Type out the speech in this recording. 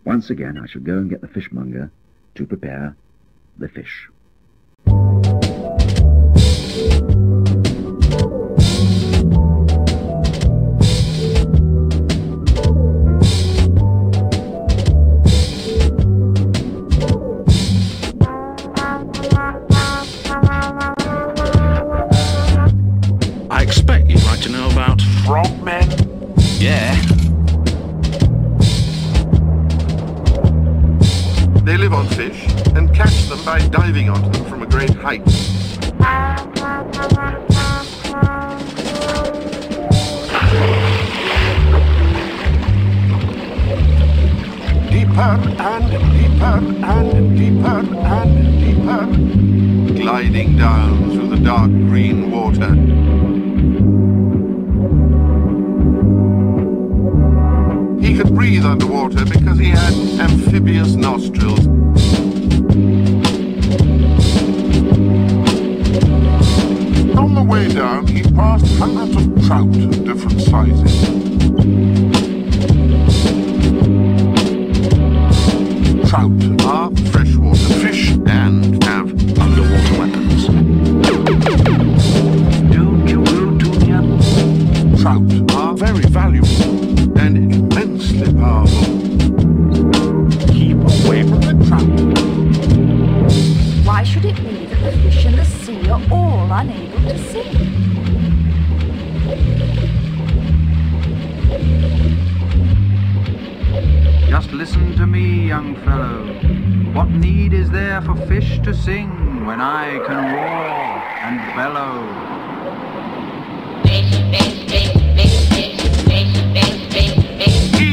Once again I shall go and get the fishmonger to prepare the fish. I expect you'd like to know about frogmen. Yeah. They live on fish and catch them by diving onto them from a great height. Deeper and deeper and deeper and deeper, gliding down through the dark green water. He could breathe underwater because he had amphibious nostrils. On the way down, he passed hundreds of trout of different sizes. Trout are freshwater fish and have underwater weapons. Trout are very valuable and immensely powerful. Keep away from the trout. Why should it be that the fish in the sea are all unable to sing? Just listen to me, young fellow. What need is there for fish to sing when I can roar and bellow? He